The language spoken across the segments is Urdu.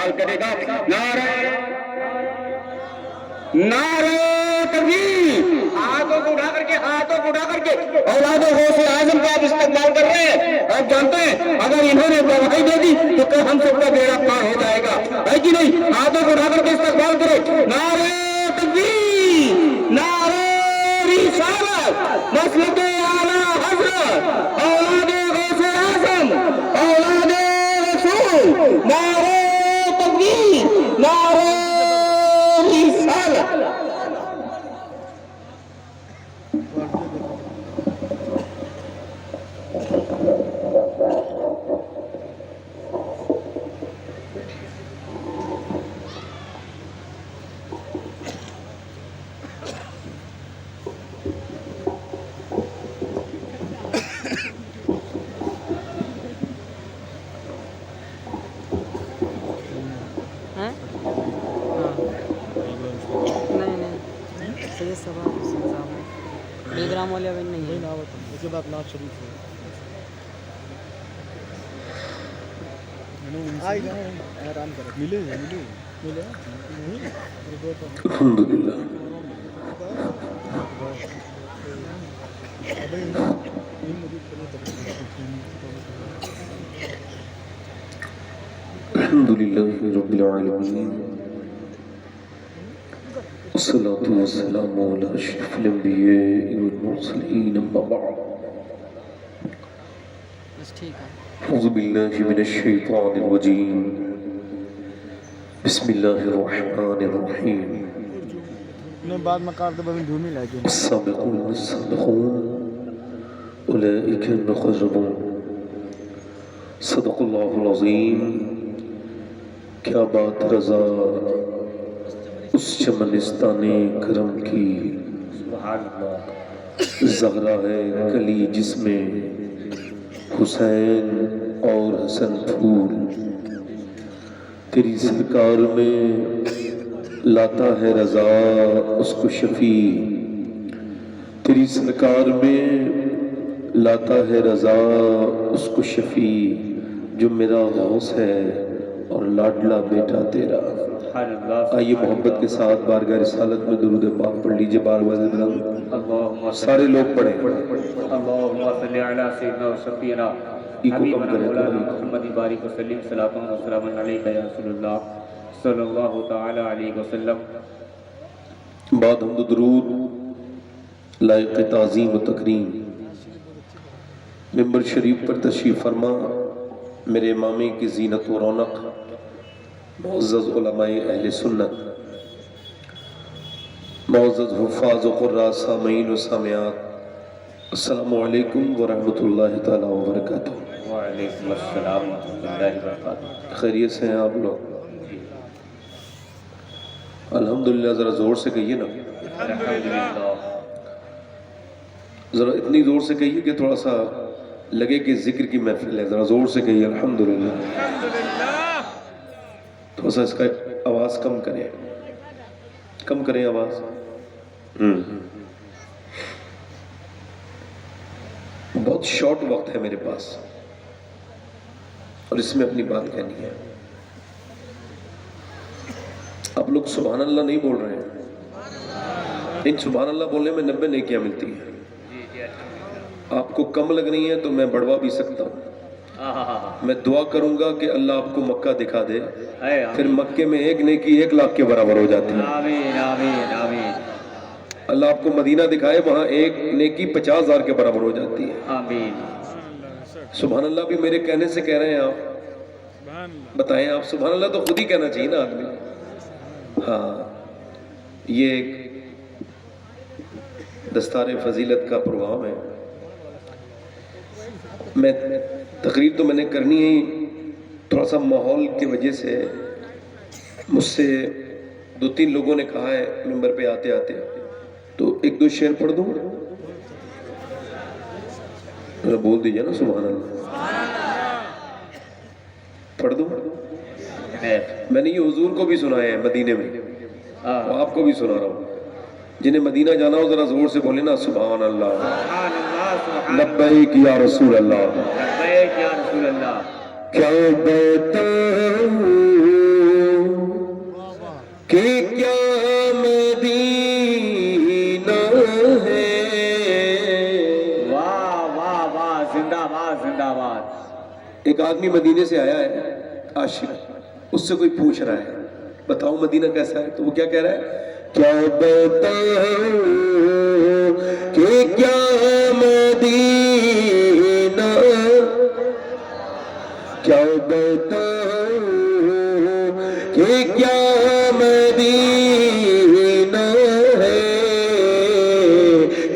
استقبال کرے گا. نعرہ تکبیر. ہاتھوں کو اٹھا کر کے اولاد غوث اعظم کا آپ استقبال کر رہے ہیں. آپ جانتے ہیں اگر انہوں نے گواہی دے دی تو کل ہم سب کا بیڑا پار ہو جائے گا, ہے کہ نہیں؟ ہاتھوں کو اٹھا کر کے استقبال کرو. نعرہ تکبیر, نعرہ رسالت, مسلک اعلیٰ حضرت, اولاد غوث اعظم, اولاد رسول. نعرہ تکبیر, نعرہ رسالت. ٹیلیگرام والے ابھی نہیں ہے. اس کے بعد ناز شریف ہے. آرام کرو. ملے الحمدللہ. الحمدللہ رب العالمین, والصلاة والسلام على أشرف الأنبياء والمرسلين, أما بعد. بس ٹھیک ہے. أعوذ بالله من الشيطان الرجيم. بسم الله الرحمن الرحيم. بعد میں کار دے بس دھومی لے کے السابقون السابقون أولئك المقربون. صدق الله العظيم. کیا بات رضا اس چمنستان کرم کی, زہرا ہے کلی جس میں حسین اور حسن پھول. تیری سرکار میں لاتا ہے رضا اس کو شفیع. تیری سرکار میں لاتا ہے رضا اس کو شفیع, جو میرا غوث ہے اور لاڈلا بیٹا تیرا. آئیے محبت کے ساتھ بارگاہ رسالت میں درود پاک پڑھ لیجئے. بار بار بلند سارے لوگ پڑھیں. اللہم صلی علی سیدنا و شفیعنا حبیبنا مولانا محمد بارک وسلم. صلاۃ و سلام علیک یا رسول اللہ صلی اللہ تعالی علیہ وسلم. بعد حمد و درود لائق تعظیم و تکریم ممبر شریف پر تشریف فرما میرے امامی کی زینت و رونق, معزز علماء اہل سنت, معزز حفاظ و قراء, سامعین و سامعات, السلام علیکم ورحمۃ اللہ تعالیٰ وبرکاتہ. وعلیکم السلام ورحمۃ اللہ وبرکاتہ. خیریت سے ہیں آپ لوگ؟ الحمدللہ. ذرا زور سے کہیے نا, الحمدللہ. ذرا اتنی زور سے کہیے کہ تھوڑا سا لگے کہ ذکر کی محفل ہے. ذرا زور سے کہیے الحمدللہ. تھوڑا سا اس کا آواز کم کریں آواز. بہت شارٹ وقت ہے میرے پاس اور اس میں اپنی بات کہنی ہے. آپ لوگ سبحان اللہ نہیں بول رہے ہیں. ان سبحان اللہ بولنے میں 90 نیکیاں ملتی ہیں. آپ کو کم لگ رہی ہیں تو میں بڑھوا بھی سکتا ہوں. میں دعا کروں گا کہ اللہ آپ کو مکہ دکھا دے, پھر مکے میں 1 نیکی 1 لاکھ کے برابر ہو جاتی ہے. آمین آمین آمین. اللہ آپ کو مدینہ دکھائے, وہاں 1 نیکی 50,000 کے برابر ہو جاتی ہے. آمین. سبحان اللہ بھی میرے کہنے سے کہہ رہے ہیں آپ؟ بتائیں آپ. سبحان اللہ تو خود ہی کہنا چاہیے نا آدمی. ہاں, یہ ایک دستار فضیلت کا پروگرام ہے. میں تقریر تو میں نے کرنی ہے, تھوڑا سا ماحول کی وجہ سے مجھ سے 2-3 لوگوں نے کہا ہے ممبر پہ آتے آتے تو 1-2 شعر پڑھ دوں. بول دیجئے نا سبحان اللہ. پڑھ دوں. میں نے یہ حضور کو بھی سنایا ہے مدینے میں, اور آپ کو بھی سنا رہا ہوں. جنہیں مدینہ جانا ہو ذرا زور سے بولے نا سبحان اللہ, لبیک یا رسول اللہ, لبیک یا رسول اللہ. کیا بتاؤں کہ کیا مدینہ ہے. واہ واہ واہ، زندہ باد زندہ باد. ایک آدمی مدینے سے آیا ہے عاشق، اس سے کوئی پوچھ رہا ہے بتاؤ مدینہ کیسا ہے، تو وہ کیا کہہ رہا ہے؟ کیا بتاؤں کہ کیا مدینہ، کیا بتاؤں کہ کیا مدینہ ہے،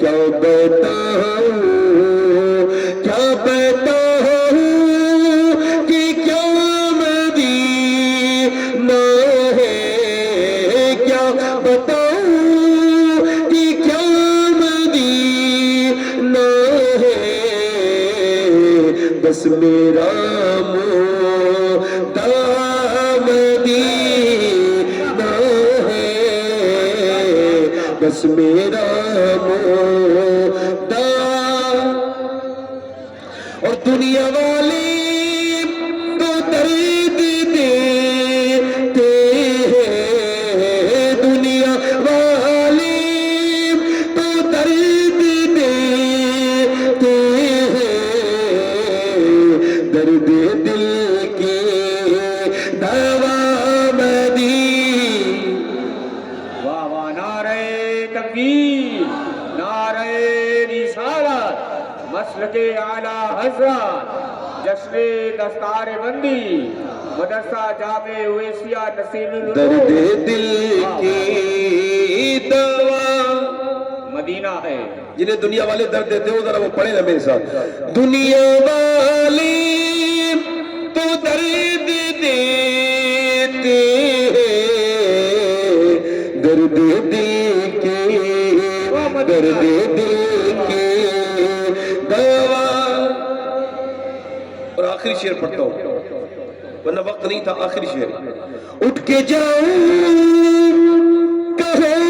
کیا بتاؤں کیا بتاؤں کہ کیا مدینہ ہے، کیا بتاؤں کہ کیا مدینہ ہے. بس میرا مدینہ ہے، بس میرا اور دنیا والے تو درد دیتے ہیں، دنیا والے تو درد دیتے ہیں، درد دل کی دوا مدینہ. واہ واہ، نعرہ تکبیر، نعرہ رسالت، مسلک اعلیٰ حضرت، جشن دستار بندی، مدرسہ جامع اویسیہ نصیر درد العلوم، دل کی دوا. مدینہ ہے. جنہیں دنیا والے درد دیتے ہو ذرا وہ پڑھیں نا میرے ساتھ. دنیا والے تو درد دیتے ہیں، درد دل کے، درد دل کے دوا. اور آخری شعر پڑھتا ہوں ورنہ وقت نہیں تھا. آخری شعر. اٹھ کے جاؤں کہاں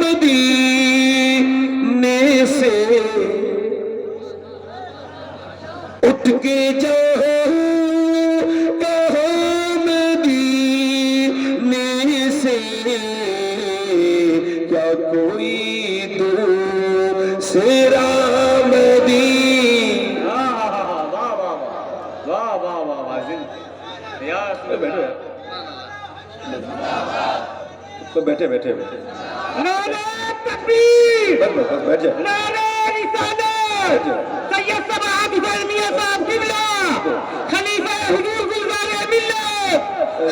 مدینے سے، اٹھ کے جاؤں کہاں مدینے سے، کیا کوئی دوسرا مدینہ. واہ واہ واہ واہ واہ واہ واہ، زندہ. بیٹھے بیٹھے بیٹھے نعرہ تکبیر، بس بس بس بیٹھ جائے. نعرہ رسالت، سید سماعت حسین میاں صاحب قبلہ، خلیفہ حضور گلزار ملت،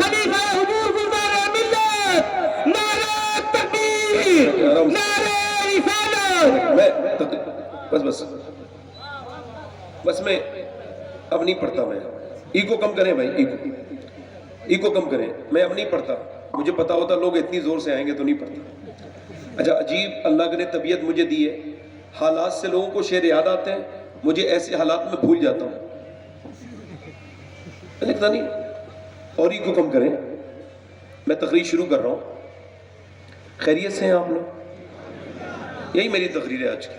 خلیفہ حضور گلزار ملت، نعرہ تکبیر، نعرہ رسالت. میں بس بس بس میں اب نہیں پڑھتا. میں ایگو کم کریں بھائی، ایگو کم کریں. میں اب نہیں پڑھتا. مجھے پتا ہوتا لوگ اتنی زور سے آئیں گے تو نہیں پڑھتا. اچھا عجیب اللہ نے طبیعت مجھے دی ہے، حالات سے لوگوں کو شعر یاد آتے ہیں، مجھے ایسے حالات میں بھول جاتا ہوں. لکھتا نہیں. اور ایگو کم کریں. میں تقریر شروع کر رہا ہوں. خیریت سے ہیں آپ لوگ؟ یہی میری تقریر ہے آج کی.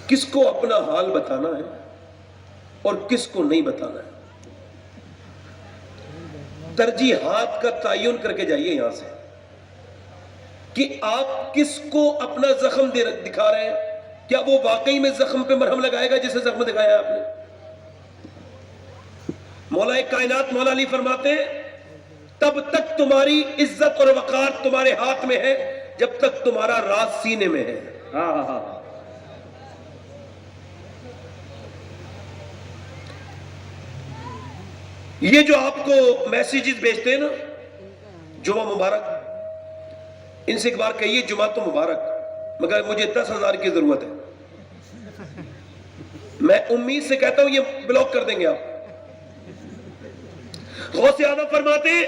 کس کو اپنا حال بتانا ہے اور کس کو نہیں بتانا ہے، ترجیحات کا تعین کر کے جائیے یہاں سے کہ آپ کس کو اپنا زخم دکھا رہے ہیں. کیا وہ واقعی میں زخم پہ مرہم لگائے گا جسے زخم دکھایا ہے آپ نے؟ مولا کائنات مولا علی فرماتے ہیں تب تک تمہاری عزت اور وقار تمہارے ہاتھ میں ہے جب تک تمہارا راز سینے میں ہے. یہ جو آپ کو میسیجز بھیجتے ہیں نا جمعہ مبارک، ان سے ایک بار کہیے جمعہ تو مبارک، مگر مجھے 10,000 کی ضرورت ہے. میں امید سے کہتا ہوں یہ بلاک کر دیں گے آپ. غوث اعظم فرماتے ہیں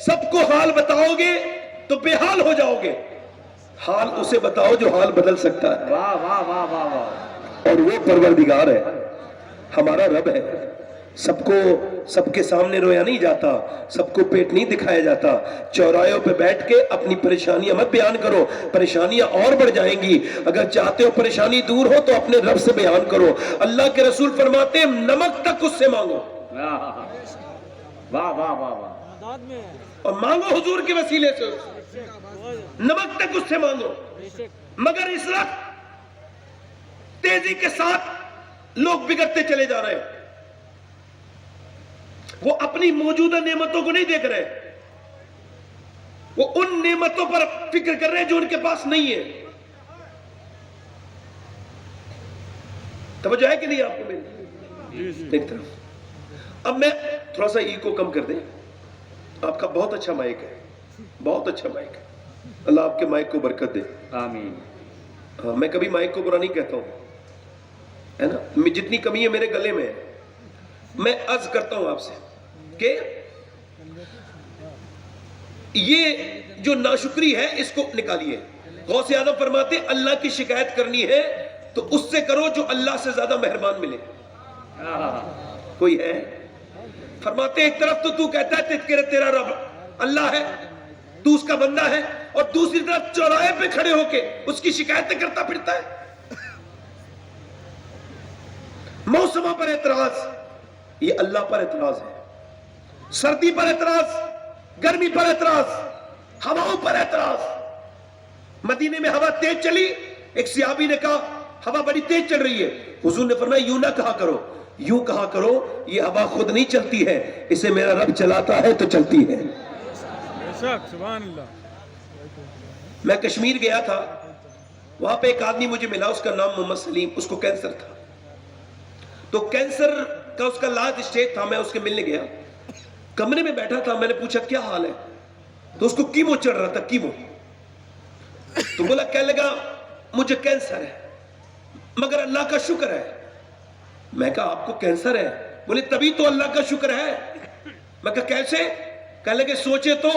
سب کو حال بتاؤ گے تو بے حال ہو جاؤ گے، حال اسے بتاؤ جو حال بدل سکتا ہے. واہ واہ واہ واہ واہ. اور وہ پروردگار ہے، ہمارا رب ہے. سب کو سب کے سامنے رویا نہیں جاتا، سب کو پیٹ نہیں دکھایا جاتا. چوراہوں پہ بیٹھ کے اپنی پریشانیاں مت بیان کرو، پریشانیاں اور بڑھ جائیں گی. اگر چاہتے ہو پریشانی دور ہو تو اپنے رب سے بیان کرو. اللہ کے رسول فرماتے ہیں نمک تک اس سے مانگو. واہ واہ واہ واہ. اور مانگو حضور کے وسیلے سے نمک تک اس سے مانگو. مگر اس وقت تیزی کے ساتھ لوگ بگڑتے چلے جا رہے ہیں. وہ اپنی موجودہ نعمتوں کو نہیں دیکھ رہے, وہ ان نعمتوں پر فکر کر رہے ہیں جو ان کے پاس نہیں ہے. توجہ ہے کہ نہیں آپ کو میری ایک طرف؟ اب میں تھوڑا سا ایکو کم کر دیں. آپ کا بہت اچھا مائک ہے, بہت اچھا مائک ہے. اللہ آپ کے مائک کو برکت دے, آمین. میں کبھی مائک کو برا نہیں کہتا ہوں, ہے نا. جتنی کمی ہے میرے گلے میں ہے. میں عرض کرتا ہوں آپ سے کہ یہ جو ناشکری ہے اس کو نکالیے. غوث اعظم فرماتے اللہ کی شکایت کرنی ہے تو اس سے کرو جو اللہ سے زیادہ مہربان ملے. کوئی ہے؟ فرماتے ایک طرف تو کہتا ہے تیرا رب اللہ ہے, تو اس کا بندہ ہے, اور دوسری طرف چوراہے پہ کھڑے ہو کے اس کی شکایتیں کرتا پھرتا ہے. موسموں پر اعتراض, یہ اللہ پر اعتراض ہے. سردی پر اعتراض, گرمی پر اعتراض, ہواؤں پر اعتراض. مدینے میں ہوا تیز چلی, ایک صحابی نے کہا ہوا بڑی تیز چل رہی ہے. حضور نے فرمایا یوں نہ کہا کرو, یوں کہا کرو یہ ہوا خود نہیں چلتی ہے, اسے میرا رب چلاتا ہے تو چلتی ہے. سبحان اللہ. میں کشمیر گیا تھا, وہاں پہ ایک آدمی مجھے ملا, اس کا نام محمد سلیم, اس کو کینسر تھا. تو کینسر کا اس کا لاسٹ اسٹیج تھا. میں اس کے ملنے گیا, کمرے میں بیٹھا تھا. میں نے پوچھا کیا حال ہے, تو اس کو کیمو چڑھ رہا تھا, کیمو. تو بولا, کہنے لگا مجھے کینسر ہے مگر اللہ کا شکر ہے. میں کہا آپ کو کینسر ہے؟ بولے تبھی تو اللہ کا شکر ہے. میں کہا کیسے؟ کہنے لگے سوچے تو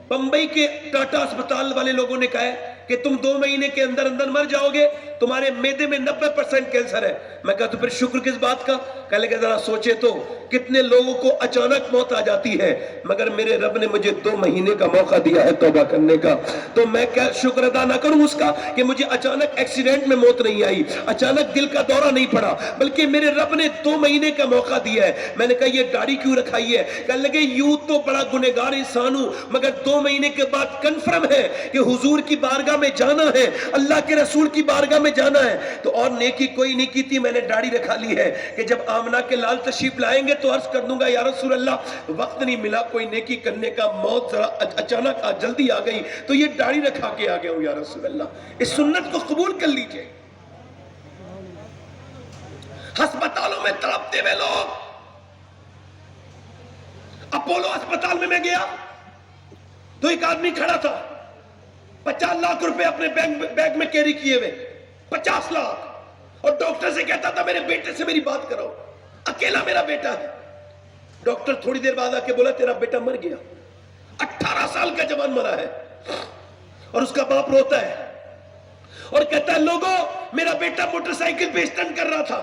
بمبئی کے ٹاٹا اسپتال والے لوگوں نے کہا ہے کہ تم 2 مہینے کے اندر اندر مر جاؤ گے, تمہارے معدے میں 90% کینسر ہے. میں کہا تو پھر شکر کس بات کا؟ کہنے لگے ذرا سوچے تو کتنے لوگوں کو اچانک موت آ جاتی ہے, مگر میرے رب نے مجھے 2 مہینے کا موقع دیا ہے توبہ کرنے کا. تو میں کیا شکر ادا نہ کروں اس کا کہ مجھے اچانک ایکسیڈنٹ میں موت نہیں آئی, اچانک دل کا دورہ نہیں پڑا, بلکہ میرے رب نے 2 مہینے کا موقع دیا ہے. میں نے کہا یہ داڑھی کیوں رکھائی ہے؟ کہنے لگے یوں تو بڑا گنہگار انسان ہوں, مگر 2 مہینے کے بعد کنفرم ہے کہ حضور کی بارگاہ میں جانا ہے, اللہ کے رسول کی بارگاہ میں جانا ہے. تو اور نیکی کوئی نہیں کی تھی, میں نے داڑھی رکھا لی ہے کہ جب آمنہ کے لال تشریف لائیں گے تو عرض کر دوں گا یا رسول اللہ وقت نہیں ملا کوئی نیکی کرنے کا, موت ذرا اچانک جلدی آ گئی تو یہ داڑھی رکھا کے آ گیا ہوں یا رسول اللہ. اس سنت کو قبول کر لیجئے. ہسپتالوں میں تڑپتے ہوئے لوگ, اپولو ہسپتال میں گیا تو ایک آدمی کھڑا تھا, 50 لاکھ روپے اپنے بیگ میں کیری کیے ہوئے, 50 لاکھ, اور ڈاکٹر سے کہتا تھا میرے بیٹے سے میری بات کرو, اکیلا میرا بیٹا ہے. ڈاکٹر تھوڑی دیر بعد آ کے بولا تیرا بیٹا مر گیا, 18 سال کا جوان مرا ہے. اور اس کا باپ روتا ہے اور کہتا ہے لوگوں میرا بیٹا موٹر سائیکل پہ اسٹنٹ کر رہا تھا,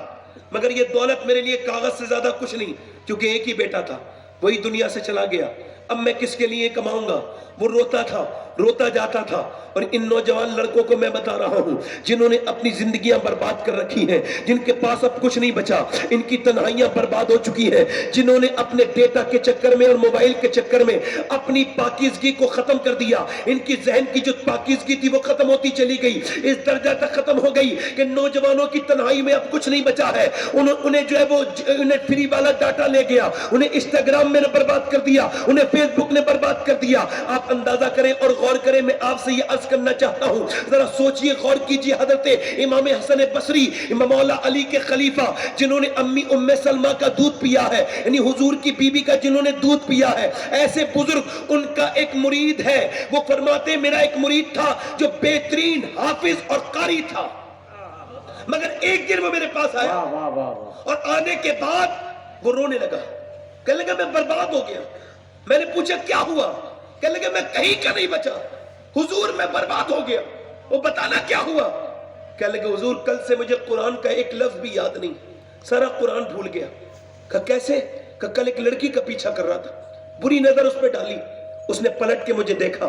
مگر یہ دولت میرے لیے کاغذ سے زیادہ کچھ نہیں, کیونکہ ایک ہی بیٹا تھا, وہی دنیا سے چلا گیا. اب میں کس کے لیے کماؤں گا؟ وہ روتا تھا, روتا جاتا تھا. اور ان نوجوان لڑکوں کو میں بتا رہا ہوں جنہوں نے اپنی زندگیاں برباد کر رکھی ہیں, جن کے پاس اب کچھ نہیں بچا, ان کی تنہائیاں برباد ہو چکی ہیں, جنہوں نے اپنے ڈیٹا کے چکر میں اور موبائل کے چکر میں اپنی پاکیزگی کو ختم کر دیا. ان کی ذہن کی جو پاکیزگی تھی وہ ختم ہوتی چلی گئی, اس درجہ تک ختم ہو گئی کہ نوجوانوں کی تنہائی میں اب کچھ نہیں بچا ہے. انہیں جو ہے وہ انہیں فری والا ڈاٹا لے گیا, انہیں انسٹاگرام میں برباد کر دیا, انہیں فیس بک نے برباد کر دیا. آپ اندازہ کریں اور غور کریں, میں آپ سے یہ عرض کرنا چاہتا ہوں, ذرا سوچئے, غور کیجئے. حضرت امام حسن بصری, امام مولا علی کے خلیفہ, جنہوں نے امی ام سلمہ کا دودھ پیا ہے, یعنی حضور کی بیوی کا جنہوں نے دودھ پیا ہے, ایسے بزرگ, ان کا ایک مرید ہے, وہ فرماتے میرا ایک مرید تھا جو بہترین حافظ اور قاری تھا, مگر ایک دن وہ میرے پاس آیا اور آنے کے بعد وہ رونے لگا, کہنے لگا میں برباد ہو گیا. میں نے پوچھا کیا ہوا؟ کہنے لگا میں کہیں کا نہیں بچا حضور, میں برباد ہو گیا. وہ بتانا کیا ہوا؟ کہنے لگا حضور کل سے مجھے قرآن کا ایک لفظ بھی یاد نہیں, سارا قرآن بھول گیا. کہا کیسے؟ کہا کل ایک لڑکی کا پیچھا کر رہا تھا, بری نظر اس پہ ڈالی, اس نے پلٹ کے مجھے دیکھا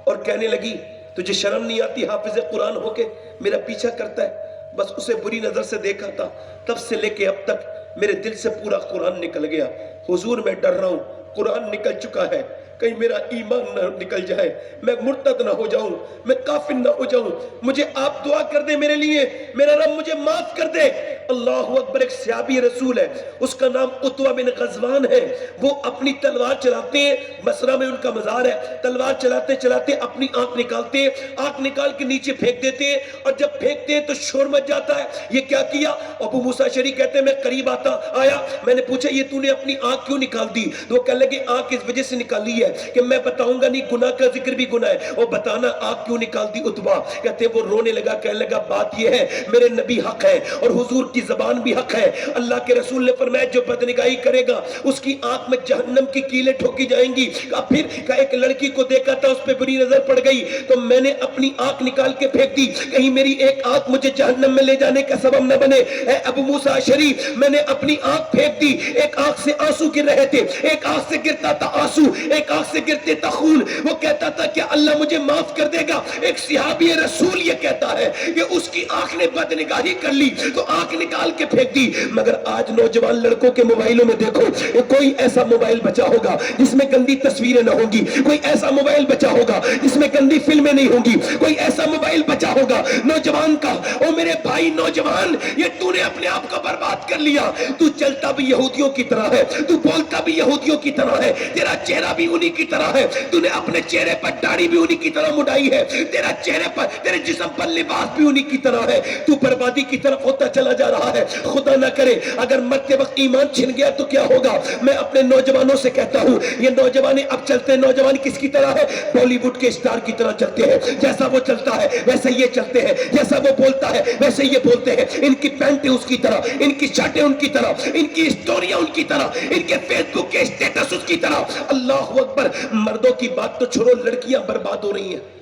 اور کہنے لگی تجھے شرم نہیں آتی حافظ قرآن ہو کے میرا پیچھا کرتا ہے؟ بس اسے بری نظر سے دیکھا تھا, تب سے لے کے اب تک میرے دل سے پورا قرآن نکل گیا. حضور میں ڈر رہا ہوں قرآن نکل چکا ہے، کہیں میرا ایمان نہ نکل جائے، میں مرتد نہ ہو جاؤں، میں کافر نہ ہو جاؤں، مجھے آپ دعا کر دیں میرے لیے، میرا رب مجھے معاف کر دے۔ اللہ اکبر۔ ایک صحابی رسول ہے، اس کا نام عتبہ بن غزوان ہے، وہ اپنی تلوار چلاتے ہیں، بصرہ میں ان کا مزار ہے، تلوار چلاتے چلاتے اپنی آنکھ نکالتے ہیں، آنکھ نکال کے نیچے پھینک دیتے ہیں، اور جب پھینکتے ہیں تو شور مچ جاتا ہے، یہ کیا کیا؟ ابو موسیٰ اشعری کہتے ہیں میں قریب آیا، میں نے پوچھا یہ تو نے اپنی آنکھ کیوں نکال دی؟ تو وہ کہنے لگے آنکھ اس وجہ سے نکالی ہے کہ میں بتاؤں گا نہیں، گناہ کا ذکر بھی گناہ ہے، اور بتانا آنکھ کیوں نکال دی عتبہ؟ کہتے ہیں وہ رونے لگا، کہنے لگا بات یہ ہے میرے نبی حق ہے اور حضور کی زبان بھی حق ہے، اللہ کے رسول نے فرمایا جو بدنگاہی کرے گا اس کی آنکھ میں جہنم کی کیلیں ٹھوکی جائیں گی۔ پھر ایک لڑکی کو دیکھا تھا، اس پہ بری نظر پڑ گئی تو میں نے اپنی آنکھ نکال کے پھینک دی، کہیں میری ایک آنکھ مجھے جہنم میں لے جانے کا سبب نہ بنے۔ اے ابو موسیٰ اشعری، میں نے اپنی آنکھ پھینک دی، ایک آنکھ سے آنسو گر رہے تھے، ایک آنکھ سے گرتا تھا آنسو، ایک آنکھ سے گرتے تھا خون، وہ کہتا تھا کہ اللہ مجھے معاف کر دے گا۔ ایک صحابی رسول یہ کہتا ہے کہ اس کی آنکھ نے بدنگاہی کر لی تو آنکھ نکال کے پھینک دی۔ مگر آج نوجوان لڑکوں کے موبائلوں میں دیکھو، کوئی ایسا موبائل بچا ہوگا جس میں گندی تصویریں نہ ہوں گی، کوئی ایسا موبائل بچا ہوگا جس میں گندی فلمیں نہیں ہوں گی، کوئی ایسا موبائل بچا ہوگا نوجوان کا۔ او میرے بھائی نوجوان، یہ تو نے اپنے آپ کو برباد کر لیا، تو چلتا بھی یہودیوں کی طرح ہے، تو بولتا بھی یہودیوں کی طرح ہے، تیرا چہرہ بھی انہی کی طرح ہے، تو نے اپنے چہرے پر داڑھی بھی انہی کی طرح مڈائی ہے، تیرا چہرے پر، تیرے جسم پر لباس بھی انہی کی طرح ہے، تو بربادی کی طرف ہوتا چلا جا رہا ہے۔ خدا نہ کرے اگر مرتے وقت ایمان چھن گیا تو کیا ہوگا؟ میں اپنے نوجوانوں سے کہتا ہوں، یہ نوجوان اب چلتے ہیں، نوجوان کس کی طرح ہے؟ بالی ووڈ کے اسٹار کی طرح چلتے ہیں، جیسا وہ چلتا ہے ویسے یہ چلتے ہیں، جیسا وہ بولتا ہے ویسے یہ بولتے ہیں، ان کی پینٹیں اس کی طرح، ان کی شرٹیں ان کی طرح، ان کی اسٹوریاں ان کی طرح، ان کے فیس بک کے اسٹیٹس اس کی طرح۔ اللہ اکبر۔ مردوں کی بات تو چھوڑو، لڑکیاں برباد ہو رہی ہیں۔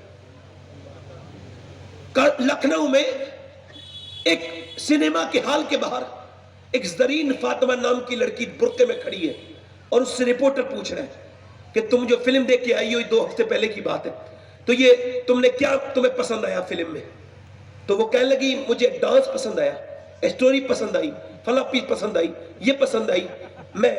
لکھنؤ میں ایک سینما کے ہال کے باہر ایک زرین فاطمہ نام کی لڑکی برقعے میں کھڑی ہے، اور اس سے رپورٹر پوچھ رہے ہیں کہ تم جو فلم دیکھ کے آئی ہو، 2 ہفتے پہلے کی بات ہے، تو یہ تم نے کیا تمہیں پسند آیا فلم میں؟ تو وہ کہنے لگی مجھے ڈانس پسند آیا، اسٹوری پسند آئی، فلاں پیس پسند آئی، یہ پسند آئی، میں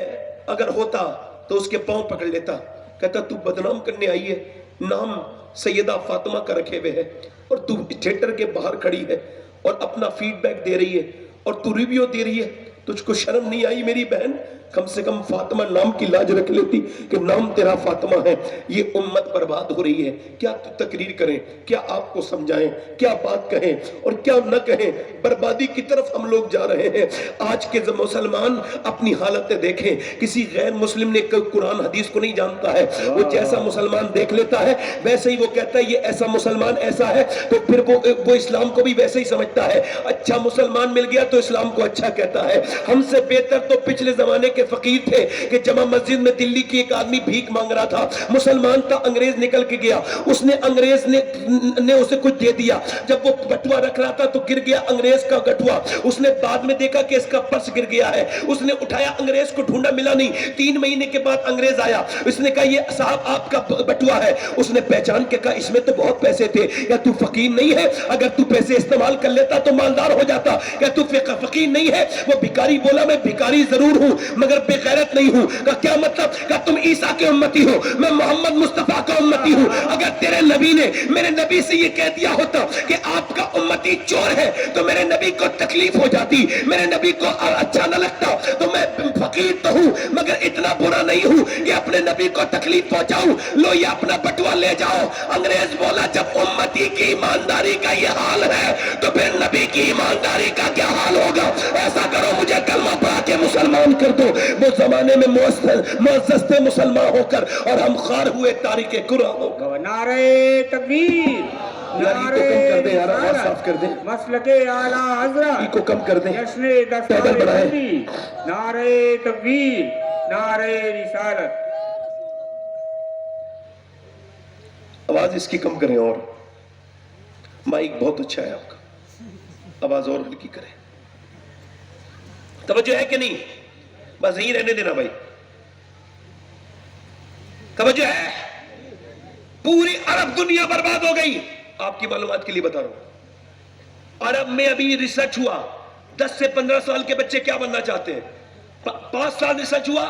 اگر ہوتا تو اس کے پاؤں پکڑ لیتا۔ کہتا تو بدنام کرنے آئی ہے، نام سیدہ فاطمہ کا رکھے ہوئے ہے، اور تو تھیٹر کے باہر کھڑی ہے اور اپنا فیڈ بیک دے رہی ہے اور تو ریویو دے رہی ہے، تجھ کو شرم نہیں آئی میری بہن؟ کم سے کم فاطمہ نام کی لاج رکھ لیتی کہ نام تیرا فاطمہ ہے۔ یہ امت برباد ہو رہی ہے، کیا تو تقریر کریں، کیا آپ کو سمجھائیں، کیا بات کہیں اور کیا نہ کہیں؟ بربادی کی طرف ہم لوگ جا رہے ہیں۔ آج کے مسلمان اپنی حالتیں دیکھیں، کسی غیر مسلم نے قرآن حدیث کو نہیں جانتا ہے، وہ جیسا مسلمان دیکھ لیتا ہے ویسے ہی وہ کہتا ہے یہ ایسا مسلمان ایسا ہے، تو پھر وہ اسلام کو بھی ویسے ہی سمجھتا ہے۔ اچھا مسلمان مل گیا تو اسلام کو اچھا کہتا ہے۔ ہم سے بہتر تو پچھلے زمانے کے فقیر تھے کہ جامع مسجد میں دلی کی ایک آدمی بھیک مانگ رہا تھا، مسلمان تھا، انگریز نکل کے گیا، انگریز نے اسے کچھ دے دیا، جب وہ بٹوا رکھ رہا تھا تو گر گیا انگریز کا گٹوا، اس نے بعد میں دیکھا کہ اس کا پرس گر گیا ہے، اس نے اٹھایا، انگریز کو ڈھونڈا ملا نہیں، 3 مہینے کے بعد انگریز آیا، اس نے کہا یہ صاحب آپ کا بٹوا ہے، اس نے پہچان کے کہا اس میں تو بہت پیسے تھے، کیا تو فقیر نہیں ہے؟ اگر تو پیسے استعمال کر لیتا تو مالدار ہو جاتا، کیا تو فقیر نہیں ہے؟ وہ بھکاری بولا میں بھکاری ضرور ہوں مگر بے غیرت نہیں ہوں۔ کا کیا مطلب؟ کہ تم عیسیٰ کے امتی ہو، میں محمد مصطفیٰ کا امتی ہوں۔ اگر تیرے نبی نے میرے نبی سے یہ کہہ دیا ہوتا کہ آپ کا امتی چور ہے تو میرے نبی کو تکلیف ہو جاتی، میرے نبی کو اچھا نہ لگتا، تو میں فقیر تو ہوں مگر اتنا برا نہیں ہوں کہ اپنے نبی کو تکلیف پہنچاؤں۔ لو یہ اپنا بٹوا لے جاؤ۔ انگریز بولا جب امتی کی ایمانداری کا یہ حال ہے تو پھر نبی کی ایمانداری کا کیا حال ہوگا؟ ایسا کرو مجھے کلمہ پڑھا کے مسلمان کر دو۔ وہ زمانے میں معزز تھے مسلمان ہو کر اور ہم خار ہوئے تاریخ قرآن ہو کر۔ نعرہ تکبیر، یار یہ کو کم کر دیں یار، آواز صاف کر دیں، مسلک اعلیٰ حضرت، یہ کو کم کر دیں، جشن پیدل دستار بڑھائیں۔ بندی، نعرہ تکبیر، نعرہ رسالت۔ آواز اس کی کم کریں، اور مائک بہت اچھا ہے آپ کا، آواز اور ہلکی کریں۔ توجہ ہے کہ نہیں؟ بس یہی رہنے دینا بھائی، توجہ ہے؟ پوری عرب دنیا برباد ہو گئی۔ آپ کی معلومات کے لیے بتا رہا ہوں، عرب میں ابھی ریسرچ ہوا، 10 سے 15 سال کے بچے کیا بننا چاہتے ہیں، 5 سال ریسرچ ہوا،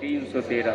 313।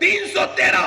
313।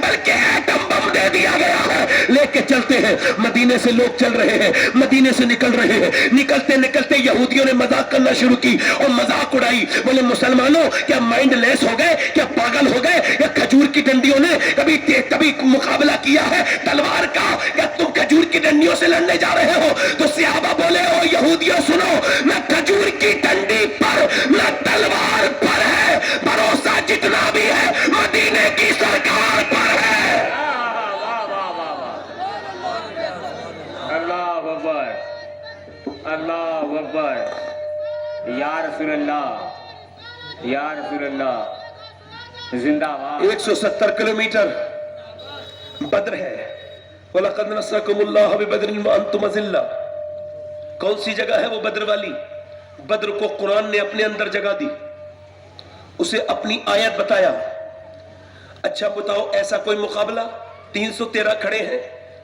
بلکہ ایٹم بم دے دیا گیا ہے. لے کے چلتے ہیں, مدینے سے لوگ چل رہے ہیں, مدینے سے نکل رہے ہیں. نکلتے نکلتے یہودیوں نے مذاق کرنا شروع کی اور مذاق اڑائی. بولے مسلمانوں کیا مائنڈ لیس ہو گئے, کیا پاگل ہو گئے, یا کھجور کی ڈنڈیوں نے کبھی مقابلہ کیا ہے تلوار کا, یا تم کھجور کی ڈنڈیوں سے لڑنے جا رہے ہو؟ تو صحابہ بولے او یہودیوں سنو, نہ کھجور کی ڈنڈی پر نہ تلوار پر ہے, بھروسہ جتنا بھی ہے مدینے کی سرکار پر ہے. اللہ اکبر, اللہ اکبر, یا رسول اللہ, یا رسول اللہ, زندہ باد. 170 کلومیٹر بدر ہے. وَلَقَدْ نَصْرَكُمُ اللَّهُ بِبَدْرٍ وَأَنْتُمْ أَذِلَّةٌ. کون سی جگہ ہے وہ بدر والی؟ بدر کو قرآن نے اپنے اندر جگہ دی, اسے اپنی آیت بتایا. اچھا بتاؤ ایسا کوئی مقابلہ؟ 313 کھڑے ہیں,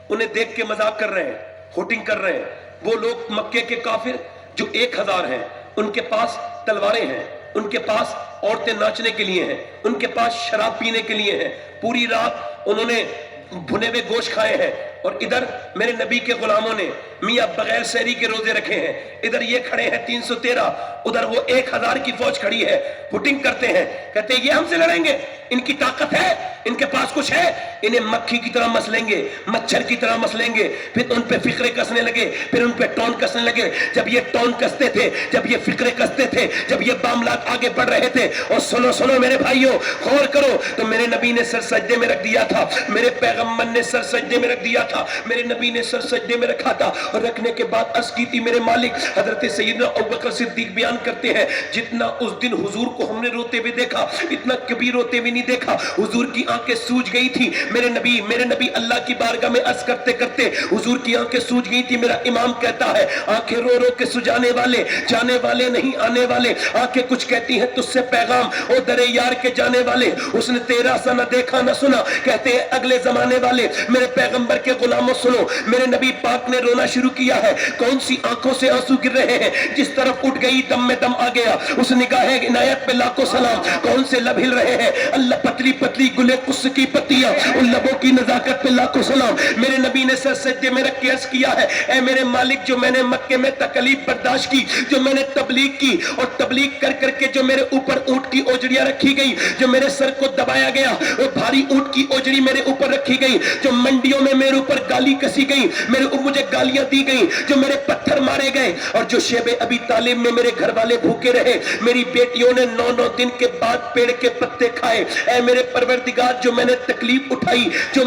انہیں دیکھ کے مذاق کر رہے ہیں, ہوٹنگ کر رہے ہیں. وہ لوگ مکے کے کافر جو 1000 ہیں, ان کے پاس تلواریں ہیں, ان کے پاس عورتیں ناچنے کے لیے ہیں, ان کے پاس شراب پینے کے لیے ہیں. پوری رات انہوں نے بھنے ہوئے گوشت کھائے ہیں, اور ادھر میرے نبی کے غلاموں نے میاں بغیر سحری کے روزے رکھے ہیں. ادھر یہ کھڑے ہیں 313, ادھر وہ 1000 کی فوج کھڑی ہے, ہوٹنگ کرتے ہیں. کہتے ہیں یہ ہم سے لڑیں گے, ان کی طاقت ہے, ان کے پاس کچھ ہے, انہیں مکھی کی طرح مسلیں گے, مچھر کی طرح مسلیں گے. پھر ان پہ فقرے کسنے لگے, پھر ان پہ ٹون کسنے لگے. جب یہ ٹون کستے تھے, جب یہ فقرے کستے تھے, جب یہ معاملات آگے بڑھ رہے تھے, اور سنو میرے بھائیوں, غور کرو, تو میرے نبی نے سر سجدے میں رکھ دیا تھا, میرے پیغمبر نے سر سجدے میں رکھ دیا تھا, میرے نبی نے سر سجدے میں رکھا تھا. اور رکھنے کے بعد عرض کی تھی میرے مالک. حضرت سیدنا ابوبکر صدیق بیان کرتے ہیں, جتنا اس دن حضور کو ہم نے روتے ہوئے دیکھا, اتنا کبھی روتے ہوئے نہیں دیکھا. حضور کی آنکھیں سوج گئی تھی. میرے نبی اللہ کی بارگاہ میں عرض کرتے کرتے حضور کی آنکھیں سوج گئی تھی. میرا امام کہتا ہے, آنکھیں رو رو کے سجانے والے, جانے والے نہیں آنے والے. آنکھیں کچھ کہتی ہیں تجھ سے پیغام, او درے یار کے جانے والے, اس نے تیرا سا نہ دیکھا نہ سنا. کہتے ہیں اگلے زمانے والے, میرے پیغمبر کے غلاموں سنو, میرے نبی پاک نے رونا شروع کیا ہے. کون سی آنکھوں سے آنسو گر رہے ہیں؟ جس طرف اٹھ گئی دم میں دم آ گیا. اس نگاہ عنایت پہ لاکھوں سلام. کون سے لب ہل رہے ہیں؟ اللہ پتلی پتلی گلے قص کی پتیاں, ان لبوں کی نزاکت پہ لاکھوں سلام. میرے نبی نے سر سجدے میں رکھ کے عرض کیا ہے, اے میرے مالک, جو میں نے مکے میں تکلیف برداشت کی, جو میں نے تبلیغ کی, اور تبلیغ کر کر کے جو میرے اوپر اونٹ کی اوجڑیاں رکھی گئی, جو میرے سر کو دبایا گیا, وہ بھاری اونٹ کی اوجڑی میرے اوپر رکھی گئی, جو منڈیوں میں میرے اوپر گالی کسی گئی, مجھے گالیاں دی گئی, جو میرے پتھر مارے گئے, اور جو شیب ابی طالب میں میرے گھر والے بھوکے رہے, میری بیٹیوں نے 9 دن کے بعد پیڑ کے پتے کھائے. اے میرے پروردگار, جو میں نے تکلیف اٹھائی, جو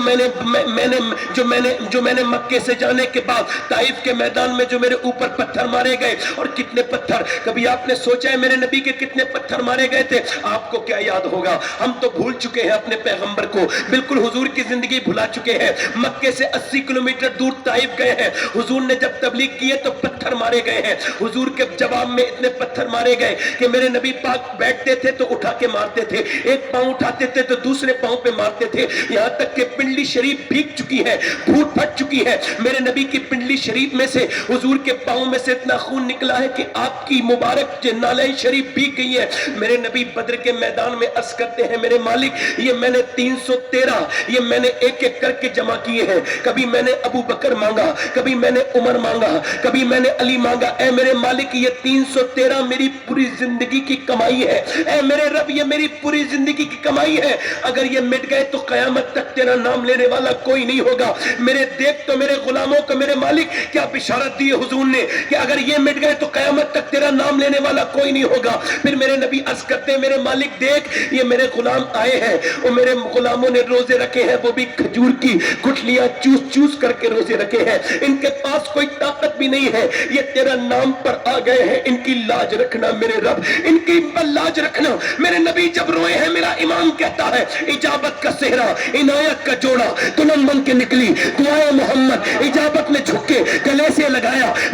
میں نے مکے سے جانے کے بعد طائف کے میدان میں جو میرے اوپر پتھر مارے گئے, اور کتنے پتھر, کبھی آپ نے سوچا ہے میرے نبی کے کتنے پتھر مارے گئے تھے؟ آپ کو کیا یاد ہوگا, ہم تو بھول چکے ہیں اپنے پیغمبر کو, بالکل حضور کی زندگی بھلا چکے ہیں. مکے سے 80 کلومیٹر دور طائف گئے ہیں, حضور نے جب تبلیغ کیے تو پتھر مارے گئے ہیں. حضور کے جواب میں اتنے پتھر مارے گئے کہ میرے نبی پاک بیٹھتے تھے تو اٹھا کے مارتے تھے, ایک پاؤں اٹھاتے تھے تو دوسرے پاؤں پہ مارتے تھے, یہاں تک کہ پنڈلی شریف بھیگ چکی ہے, پھوٹ پھٹ چکی ہے. میرے نبی کی پنڈلی شریف میں سے, حضور کے پاؤں میں سے اتنا خون نکلا ہے کہ آپ کی مبارک نالین شریف بھیگ گئی ہے. میرے نبی بدر کے میدان میں عرض کرتے ہیں, میرے مالک, یہ میں نے 313, یہ میں نے ایک ایک کر کے جمع کیے ہیں. کبھی میں نے ابو بکر مانگا, کبھی میں نے عمر مانگا, کبھی میں نے علی مانگا. اے میرے مالک, یہ 313 میری پوری زندگی کی کمائی ہے. اے میرے رب, یہ میری پوری زندگی کی کمائی ہے. اگر یہ مٹ گئے تو قیامت تک تیرا نام لینے والا کوئی نہیں ہوگا. میرے دیکھ تو میرے غلاموں کو میرے مالک کیا بشارت دی حضور نے کہ اگر یہ مٹ گئے تو قیامت تک تیرا نام لینے والا کوئی نہیں ہوگا. پھر میرے نبی عرض کرتے ہیں, میرے مالک دیکھ, یہ میرے غلام آئے ہیں, اور میرے غلاموں نے روزے رکھے ہیں, وہ بھی کھجور کی گٹھلیاں چوس چوس کر کے روزے رکھے ہیں. ان کے پاس کوئی طاقت بھی نہیں ہے, یہ تیرا نام پر آ گئے ہیں. ان کی لاج رکھنا میرے رب, ان کی لاج رکھنا. میرے نبی جب روئے ہیں, میرا امام کہتا ہے, اجابت کا صحرا, عنایت کا جوڑا دلہن بن کے نکلی, دعائے محمد اجابت میں جھک کے گلے سے لگایا.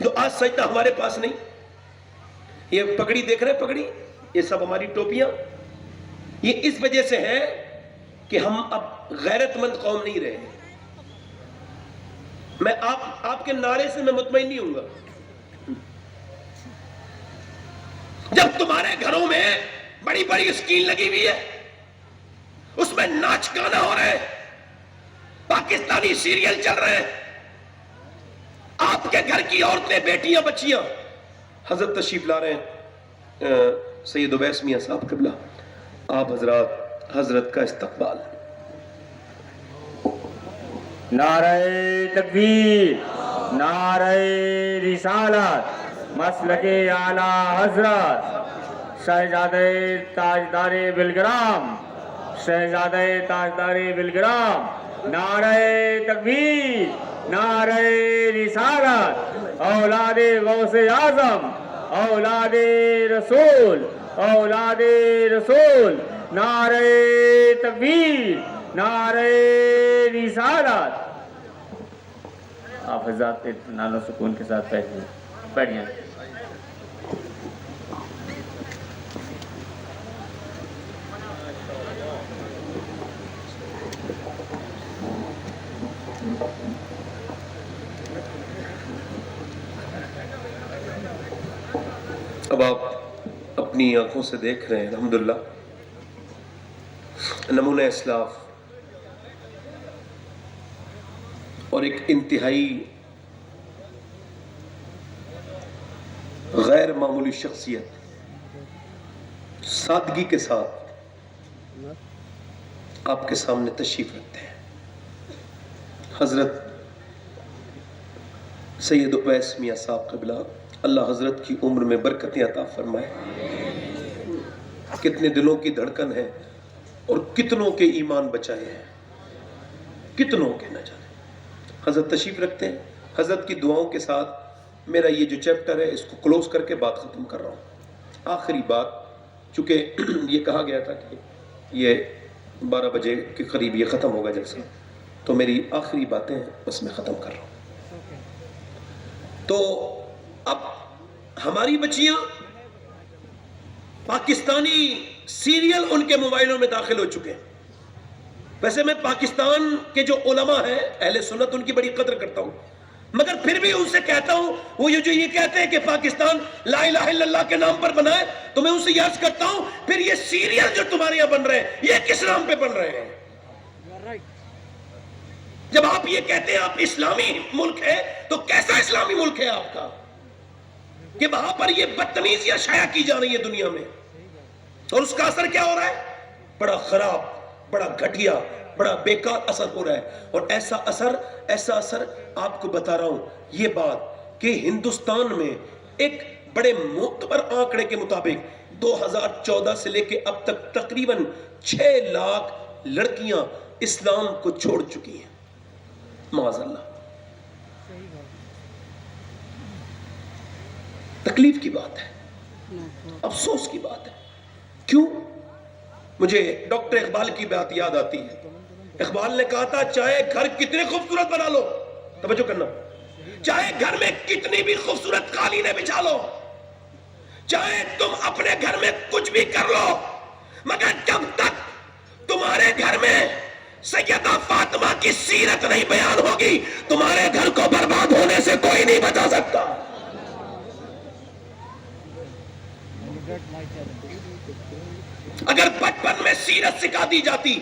تو آج سجدہ ہمارے پاس نہیں. یہ پگڑی دیکھ رہے ہیں، پگڑی، یہ سب ہماری ٹوپیاں، یہ اس وجہ سے ہے کہ ہم اب غیرت مند قوم نہیں رہے. میں آپ کے نعرے سے میں مطمئن نہیں ہوں گا. جب تمہارے گھروں میں بڑی بڑی اسکرین لگی ہوئی ہے، اس میں ناچ گانا ہو رہا ہے، پاکستانی سیریل چل رہے ہیں، آپ کے گھر کی عورتیں، بیٹیاں، بچیاں. حضرت تشریف لا رہے ہیں سید اویس میاں صاحب قبلہ، آپ حضرات حضرت کا استقبال. نعرہ تکبیر، نعرہ رسالت، مسلک اعلی حضرت شہزادہ تاجدار بلگرام، شہزادہ تاجدار بلگرام. نعرہ تکبیر، نعرہ رسالت، اولاد غوث اعظم، اولاد رسول، اولاد رسول. نعرہ تکبیر، نعرہ رسالت. آپ حضرات اطمینان و سکون کے ساتھ بیٹھ جائیں. اب آپ اپنی آنکھوں سے دیکھ رہے ہیں الحمدللہ نمونہ اسلاف اور ایک انتہائی غیر معمولی شخصیت سادگی کے ساتھ آپ کے سامنے تشریف رکھتے ہیں. حضرت سید اویس میاں صاحب قبلہ، اللہ حضرت کی عمر میں برکتیں عطا فرمائے. کتنے دلوں کی دھڑکن ہے اور کتنوں کے ایمان بچائے ہیں، کتنوں کے نہ جانے. حضرت تشریف رکھتے ہیں. حضرت کی دعاؤں کے ساتھ میرا یہ جو چیپٹر ہے اس کو کلوز کر کے بات ختم کر رہا ہوں. آخری بات، چونکہ یہ کہا گیا تھا کہ یہ 12 بجے کے قریب یہ ختم ہوگا جلسہ، تو میری آخری باتیں بس میں ختم کر رہا ہوں. تو اب ہماری بچیاں پاکستانی سیریل ان کے موبائلوں میں داخل ہو چکے ہیں. ویسے میں پاکستان کے جو علماء ہیں اہل سنت ان کی بڑی قدر کرتا ہوں، مگر پھر بھی ان سے کہتا ہوں، وہ جو یہ کہتے ہیں کہ پاکستان لا الہ الا اللہ کے نام پر بنا ہے، تو میں ان سے یاد کرتا ہوں پھر یہ سیریل جو تمہارے یہاں بن رہے ہیں یہ کس نام پہ بن رہے ہیں؟ جب آپ یہ کہتے ہیں آپ اسلامی ملک ہے تو کیسا اسلامی ملک ہے آپ کا کہ وہاں پر یہ بدتمیزیاں شائع کی جا رہی ہے دنیا میں، اور اس کا اثر کیا ہو رہا ہے؟ بڑا خراب، بڑا گھٹیا، بڑا بیکار اثر ہو رہا ہے. اور ایسا اثر آپ کو بتا رہا ہوں یہ بات کہ ہندوستان میں ایک بڑے معتبر آنکڑے کے مطابق 2014 سے لے کے اب تک تقریباً 6 لاکھ لڑکیاں اسلام کو چھوڑ چکی ہیں. معاذ اللہ. تکلیف کی بات ہے، افسوس کی بات ہے. کیوں؟ مجھے ڈاکٹر اقبال کی بات یاد آتی ہے. اقبال نے کہا تھا چاہے گھر کتنے خوبصورت بنا لو، توجہ کرنا، چاہے گھر میں کتنی بھی خوبصورت قالینیں بچھا لو، چاہے تم اپنے گھر میں کچھ بھی کر لو، مگر جب تک تمہارے گھر میں سیدہ فاطمہ کی سیرت نہیں بیان ہوگی تمہارے گھر کو برباد ہونے سے کوئی نہیں بچا سکتا. اگر بچپن میں سیرت سکھا دی جاتی،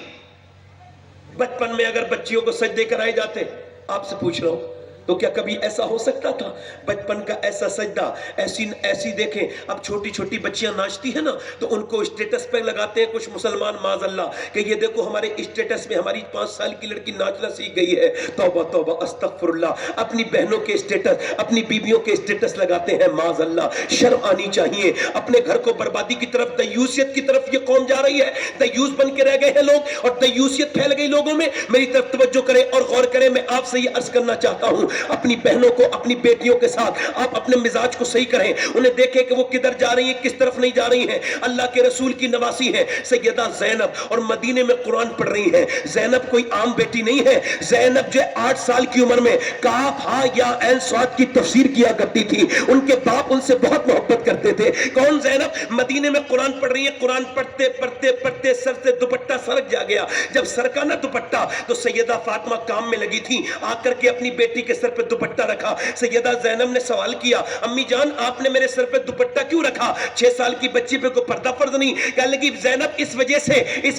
بچپن میں اگر بچیوں کو سجدے کرائے جاتے، آپ سے پوچھ رہا ہوں تو کیا کبھی ایسا ہو سکتا تھا؟ بچپن کا ایسا سجدہ، ایسی دیکھیں اب چھوٹی چھوٹی بچیاں ناچتی ہیں نا تو ان کو اسٹیٹس پہ لگاتے ہیں کچھ مسلمان معاذ اللہ کہ یہ دیکھو ہمارے اسٹیٹس میں ہماری 5 سال کی لڑکی ناچنا سیکھ گئی ہے. توبہ توبہ استغفر اللہ. اپنی بہنوں کے اسٹیٹس، اپنی بیویوں کے اسٹیٹس لگاتے ہیں معاذ اللہ. شرم آنی چاہیے. اپنے گھر کو بربادی کی طرف، دیوسیت کی طرف یہ قوم جا رہی ہے. دیوس بن کے رہ گئے ہیں لوگ اور دیوسیت پھیل گئی لوگوں میں. میری طرف توجہ کریں اور غور کریں. میں آپ سے یہ عرض کرنا چاہتا ہوں اپنی بہنوں کو اپنی بیٹیوں کے ساتھ آپ اپنے مزاج کو صحیح کریں, انہیں دیکھیں کہ وہ کدھر جا رہی ہیں, کس طرف نہیں جا رہی ہیں. اللہ کے رسول کی نواسی ہیں سیدہ زینب, اور مدینے میں قرآن پڑھ رہی ہیں. زینب کوئی عام بیٹی نہیں ہے. زینب جو 8 سال کی عمر میں کاف ہاں یا عین صاد کی تفسیر کیا کرتی تھی. ان کے باپ ان سے بہت محبت کرتے تھے. کون زینب؟ مدینے میں قرآن پڑھ رہی ہے. قرآن پڑھتے پڑھتے پڑھتے سر سے دوپٹہ سرک جا گیا. جب سرکا نہ دوپٹہ تو سیدہ فاطمہ کام میں لگی تھی, آ کر کے اپنی بیٹی کے سر پہ دوپٹہ رکھا. سیدہ زینب نے سوال کیا, امی جان آپ نے میرے سر پہ دوپٹہ کیوں رکھا؟ 6 سال کی بچی پہ کوئی پردہ فرض نہیں. کہنے لگی زینب اس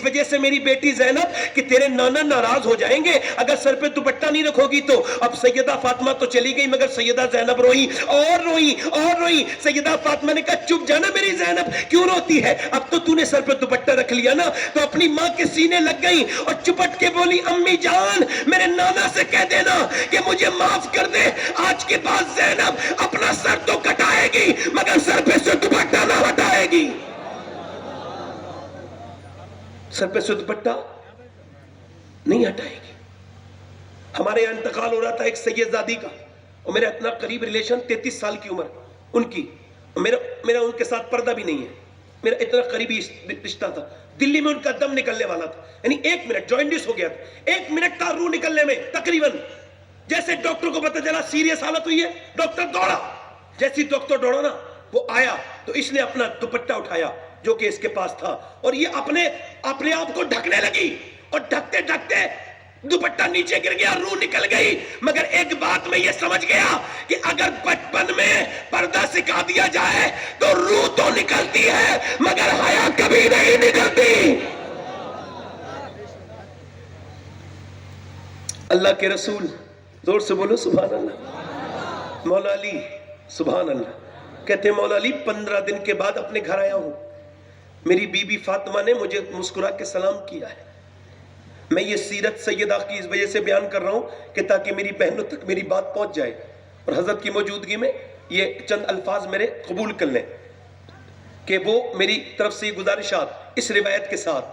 وجہ سے میری بیٹی زینب کہ تیرے نانا ناراض ہو جائیں گے اگر سر پہ دوپٹہ نہیں رکھو گی تو. اب سیدہ فاطمہ تو چلی گئی مگر سیدہ زینب روئی اور روئی اور روئی. سیدہ فاطمہ نے کہا چپ جانا میری زینب, کیوں روتی ہے؟ اب تو نے سر پہ دوپٹہ رکھ لیا نا. تو اپنی ماں کے سینے لگ گئی اور چپٹ کے بولی امی جان میرے نانا سے کہہ دینا کہ مجھے معاف کر دے, آج کے بعد زینب اپنا سر تو کٹائے گی مگر سر پہ سے دوپٹہ نہ ہٹائے گی. سر پہ سے دوپٹہ نہیں ہٹائے گی. ہمارے یہاں انتقال ہو رہا تھا ایک سید زادی کا, اور میرا اتنا قریب ریلیشن 33 سال کی عمر ان کی, میرا ان کے ساتھ پردہ بھی نہیں ہے, میرا اتنا قریبی رشتہ تھا. دلی میں ان کا دم نکلنے والا تھا, یعنی 1 منٹ جوائنٹس ہو گیا تھا, 1 منٹ تھا روح نکلنے میں تقریباً. جیسے ڈاکٹر کو پتہ چلا سیریس حالت ہوئی ہے, ڈاکٹر دوڑا. جیسی ڈاکٹر دوڑا نا وہ آیا تو اس نے اپنا دوپٹہ اٹھایا جو کہ اس کے پاس تھا, اور یہ اپنے آپ کو ڈھکنے لگی, اور ڈھکتے ڈھکتے دوپٹہ نیچے گر گیا, روح نکل گئی. مگر ایک بات میں یہ سمجھ گیا کہ اگر بچپن میں پردہ سکھا دیا جائے تو روح تو نکلتی ہے مگر حیا کبھی نہیں نکلتی. اللہ کے رسول زور سے بولو سبحان اللہ. مولا علی سبحان اللہ کہتے ہیں مولا علی 15 دن کے بعد اپنے گھر آیا ہوں. میری بی بی فاطمہ نے مجھے مسکرا کے سلام کیا ہے. میں یہ سیرت سیدہ کی اس وجہ سے بیان کر رہا ہوں کہ تاکہ میری بہنوں تک میری بات پہنچ جائے, اور حضرت کی موجودگی میں یہ چند الفاظ میرے قبول کر لیں کہ وہ میری طرف سے گزارشات اس روایت کے ساتھ.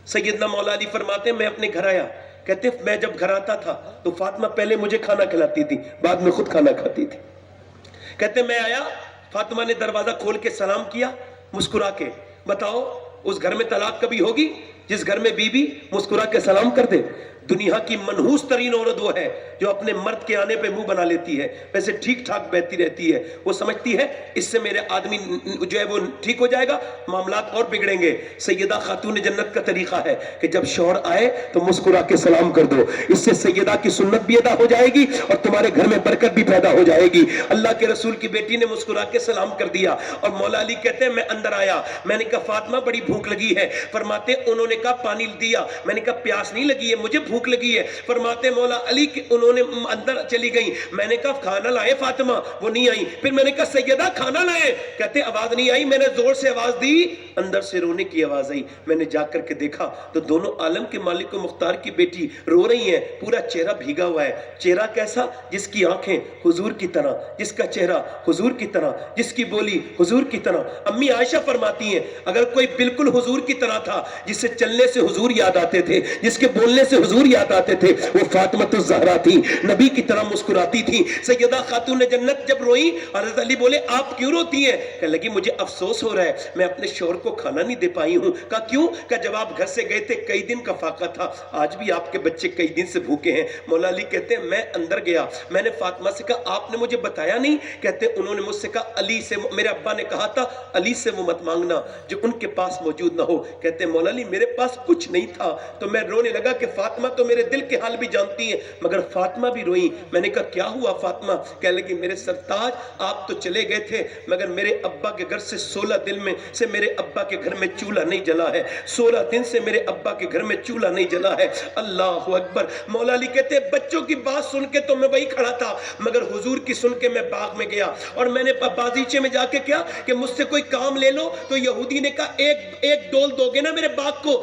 سیدنا مولا علی فرماتے ہیں میں اپنے گھر آیا, کہتے ہیں میں جب گھر آتا تھا تو فاطمہ پہلے مجھے کھانا کھلاتی تھی, بعد میں خود کھانا کھاتی تھی. کہتے ہیں میں آیا, فاطمہ نے دروازہ کھول کے سلام کیا مسکرا کے. بتاؤ اس گھر میں طلاق کبھی ہوگی جس گھر میں بی بی مسکرا کے سلام کر دے؟ دنیا کی منحوس ترین عورت وہ ہے جو اپنے مرد کے آنے پہ منہ بنا لیتی ہے, ویسے ٹھیک ٹھاک بہتی رہتی ہے. وہ سمجھتی ہے اس سے میرے آدمی جو ہے وہ ٹھیک ہو جائے گا, معاملات اور بگڑیں گے. سیدہ خاتون جنت کا طریقہ ہے کہ جب شوہر آئے تو مسکرا کے سلام کر دو, اس سے سیدہ کی سنت بھی ادا ہو جائے گی اور تمہارے گھر میں برکت بھی پیدا ہو جائے گی. اللہ کے رسول کی بیٹی نے مسکرا کے سلام کر دیا, اور مولا علی کہتے ہیں میں اندر آیا, میں نے کہا فاطمہ بڑی بھوک لگی ہے. فرماتے انہوں نے کہا پانی دیا, میں نے کہا پیاس نہیں لگی ہے مجھے بھوک لگی ہے. فرماتے مولا علی کہ انہوں نے اندر چلی گئی, میں نے کہا کھانا لائے فاطمہ, وہ نہیں آئی. پھر میں نے کہا سیدہ کھانا لائے, کہتے آواز نہیں آئی. میں نے زور سے آواز دی, اندر سے رونے کی آواز آئی. میں نے جا کر کے دیکھا تو دونوں عالم کے مالک و مختار کی بیٹی رو رہی ہیں, پورا چہرہ بھیگا ہوا ہے. چہرہ کیسا؟ جس کی آنکھیں حضور کی طرح, جس کا چہرہ حضور کی طرح, جس کی بولی حضور کی طرح. امی عائشہ فرماتی ہیں اگر کوئی بالکل حضور کی طرح تھا, جس سے چلنے سے حضور یاد آتے تھے, جس کے بولنے سے حضور یاد آتے تھے, وہ فاطمہ الزہرا تھی, نبی کی طرح مسکراتی تھی. سیدہ خاتون جنت جب روئی, حضرت علی بولے آپ کیوں روتی ہیں؟ کہنے لگی مجھے افسوس ہو رہا ہے میں اپنے شوہر کو کھانا نہیں دے پائی ہوں. کہا کیوں؟ کہ جب آپ گھر سے گئے تھے کئی دن کا فاقہ تھا, آج بھی آپ کے بچے کئی دن سے بھوکے ہیں. مولا علی کہتے ہیں میں اندر گیا, میں نے فاطمہ سے کہا آپ نے مجھے بتایا نہیں؟ کہتے انہوں نے مجھ سے کہا علی سے, میرے ابا نے کہا تھا علی سے وہ مت مانگنا جو ان کے پاس موجود نہ ہو. کہتے ہیں مولا علی میرے پاس کچھ نہیں تھا. تو میں رونے لگا کہ فاطمہ تو میرے دل کے حال بھی جانتی ہیں, مگر فاطمہ بھی روئی. میں نے کہا کیا ہوا فاطمہ؟ کہنے لگی میرے سرتاج آپ تو چلے گئے تھے مگر میرے ابا کے گھر سے 16 دن میں سے میرے ابا کے گھر میں چولہا نہیں جلا ہے, 16 دن سے میرے ابا کے گھر میں چولہا نہیں جلا ہے. اللہ اکبر. مولا علی کہتے ہیں بچوں کی بات سن کے تو میں وہی کھڑا تھا, مگر حضور کی سن کے میں باغ میں گیا, اور میں نے بازیچے میں جا کے کیا کہ مجھ سے کوئی کام لے لو. تو یہودی نے کہا ایک ڈول دو گے نا میرے باغ کو,